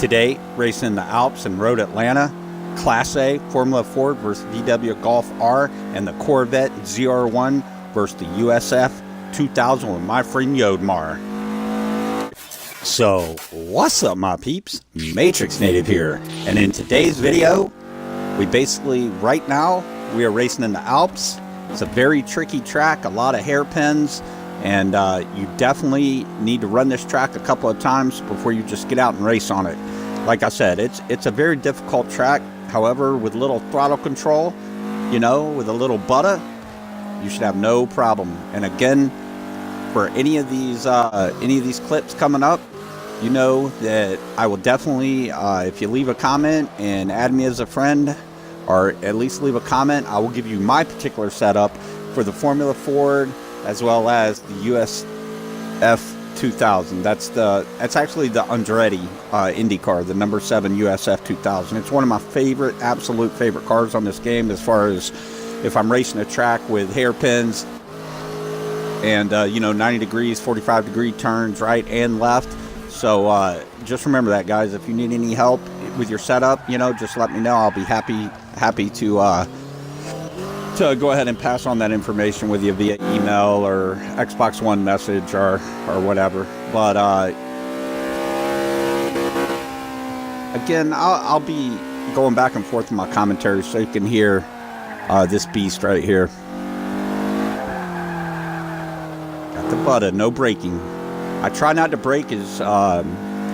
Today, racing in the Alps and Road Atlanta, Class A Formula Ford versus VW Golf R, and the Corvette ZR1 versus the USF2000 with my friend Yodmar. So, what's up, my peeps? MatrixNative here, and in today's video, right now, we are racing in the Alps. It's a very tricky track, a lot of hairpins, and you definitely need to run this track a couple of times before you just get out and race on it. Like I said, it's a very difficult track. However, with little throttle control, you know, with a little butter, you should have no problem. And again, for any of these clips coming up, you know that I will definitely, if you leave a comment and add me as a friend, or at least leave a comment, I will give you my particular setup for the Formula Ford as well as the USF2000. That's actually the Andretti IndyCar, the number 7 USF2000. It's one of my absolute favorite cars on this game, as far as if I'm racing a track with hairpins and you know, 90 degrees, 45 degree turns right and left. So just remember that, guys. If you need any help with your setup, you know, just let me know. I'll be happy to go ahead and pass on that information with you via email or Xbox One message or whatever. But again, I'll be going back and forth in my commentary so you can hear this beast right here. Got the butter, no braking. I try not to brake. As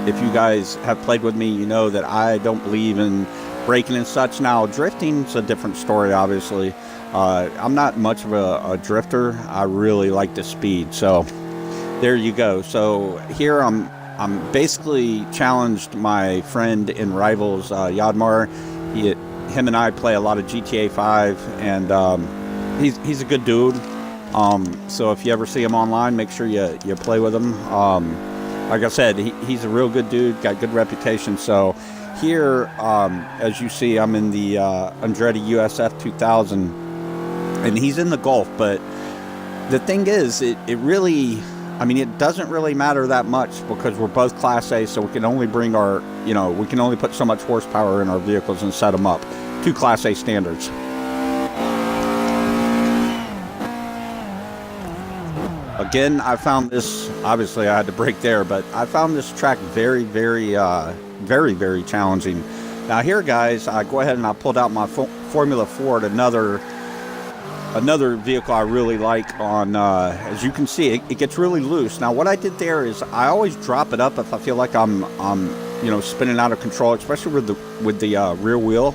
if you guys have played with me, you know that I don't believe in braking and such. Now, drifting's a different story, obviously. I'm not much of a drifter. I really like the speed. So there you go. So here I'm basically challenged my friend and rivals, Yodmar. Him and I play a lot of GTA 5, and he's a good dude. So if you ever see him online, make sure you play with him. Like I said, he's a real good dude, got good reputation. So here, as you see, I'm in the Andretti USF2000, and he's in the Golf. But the thing is, it really, I mean, it doesn't really matter that much, because we're both Class A, so we can only bring our, you know, we can only put so much horsepower in our vehicles and set them up to Class A standards. Again, I found this, obviously I had to brake there, but I found this track very, very challenging. Now here, guys, I go ahead and I pulled out my Formula Ford, another vehicle I really like on, as you can see, it gets really loose. Now what I did there is I always drop it up if I feel like I'm you know, spinning out of control, especially with the rear wheel.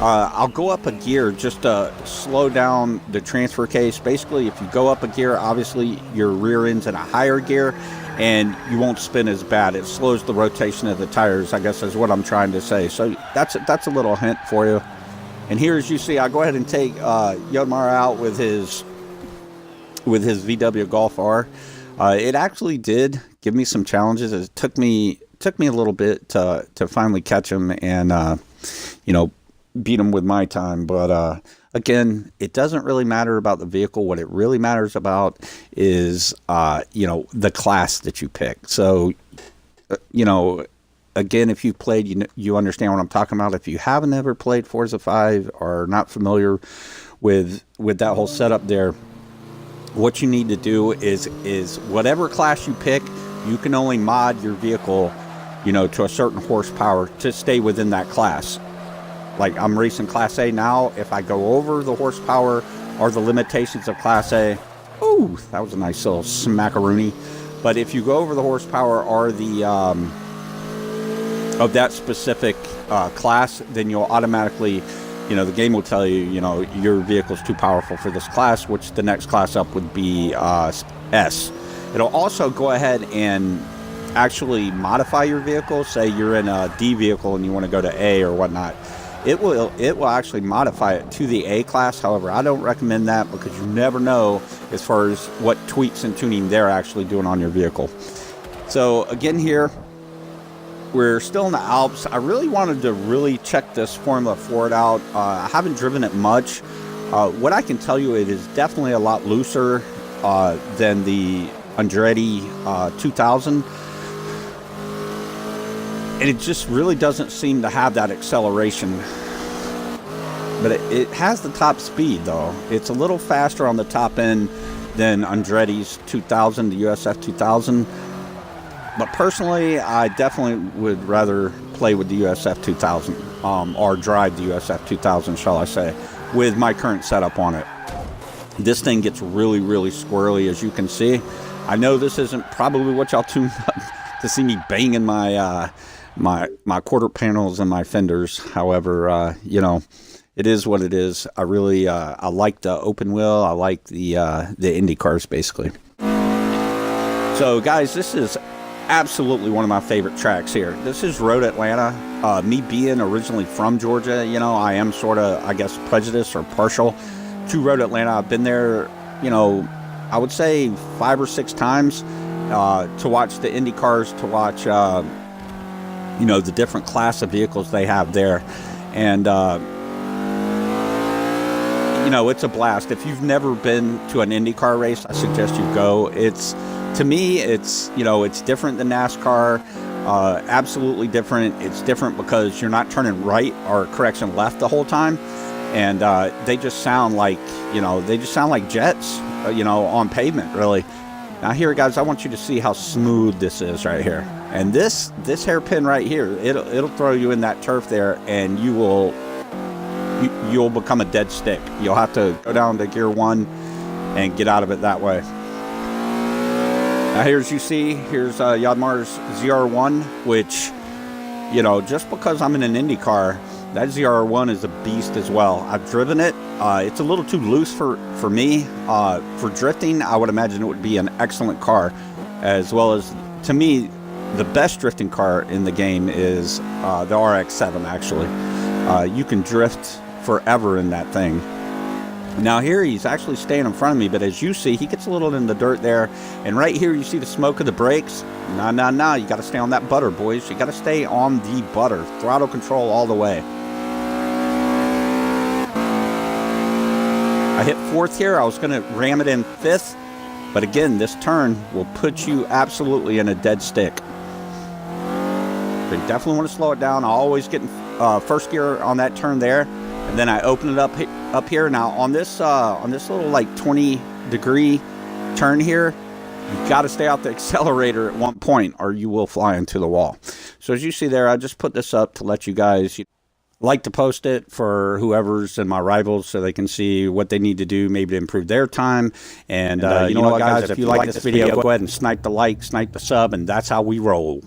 I'll go up a gear just to slow down the transfer case. Basically, if you go up a gear, obviously your rear end's in a higher gear and you won't spin as bad. It slows the rotation of the tires, I guess is what I'm trying to say. So that's a little hint for you. And here, as you see, I go ahead and take Yodmar out with his VW Golf R. It actually did give me some challenges. It took me a little bit to finally catch him and you know, beat him with my time. But again, it doesn't really matter about the vehicle. What it really matters about is you know, the class that you pick. So you know, again, if you've played, you understand what I'm talking about. If you haven't ever played Forza 5 or not familiar with that whole setup there, what you need to do is whatever class you pick, you can only mod your vehicle, you know, to a certain horsepower to stay within that class. Like I'm racing Class A now. If I go over the horsepower or the limitations of Class A, ooh, that was a nice little smackaroonie. But if you go over the horsepower or the of that specific class, then you'll automatically, you know, the game will tell you, you know, your vehicle's too powerful for this class, which the next class up would be S. It'll also go ahead and actually modify your vehicle. Say you're in a D vehicle and you want to go to A or whatnot. It will actually modify it to the A class. However, I don't recommend that, because you never know as far as what tweaks and tuning they're actually doing on your vehicle. So again, here we're still in the Alps. I really wanted to check this Formula Ford out. I haven't driven it much. What I can tell you, it is definitely a lot looser than the Andretti 2000. and it just really doesn't seem to have that acceleration. But it has the top speed, though. It's a little faster on the top end than Andretti's 2000, the USF2000. But personally, I definitely would rather play with the USF2000, or drive the USF2000, shall I say, with my current setup on it. This thing gets really, really squirrely, as you can see. I know this isn't probably what y'all tuned up to see me banging my my quarter panels and my fenders. However, you know, it is what it is. I really I like the open wheel. I like the Indy cars, basically. So, guys, this is absolutely one of my favorite tracks here. This is Road Atlanta. Me being originally from Georgia, you know, I am sort of, I guess, prejudiced or partial to Road Atlanta. I've been there, you know, I would say 5 or 6 times to watch the Indy cars, to watch, you know, the different class of vehicles they have there. And, you know, it's a blast. If you've never been to an IndyCar race, I suggest you go. It's, to me, it's, you know, it's different than NASCAR. Absolutely different. It's different because you're not turning right or correction left the whole time. And they just sound like, you know, they just sound like jets, you know, on pavement, really. Now here, guys, I want you to see how smooth this is right here. And this hairpin right here, it'll throw you in that turf there, and you'll become a dead stick. You'll have to go down to gear 1 and get out of it that way. Now here, as you see, here's Yamaha's ZR1, which, you know, just because I'm in an Indy car, that ZR1 is a beast as well. I've driven it. It's a little too loose for me. For drifting, I would imagine it would be an excellent car. As well as, to me, the best drifting car in the game is the RX-7, actually. You can drift forever in that thing. Now here, he's actually staying in front of me, but as you see, he gets a little in the dirt there. And right here, you see the smoke of the brakes. Nah. You got to stay on that butter, boys. You got to stay on the butter. Throttle control all the way. I hit 4th here. I was going to ram it in 5th. But again, this turn will put you absolutely in a dead stick. So you definitely want to slow it down. I always get in first gear on that turn there. And then I open it up here. Now on this little like 20-degree turn here, you got to stay off the accelerator at one point, or you will fly into the wall. So as you see there, I just put this up to let you guys like to post it for whoever's in my rivals, so they can see what they need to do, maybe to improve their time. And you know what, guys, if you like this video, go ahead and snipe the like, snipe the sub, and that's how we roll.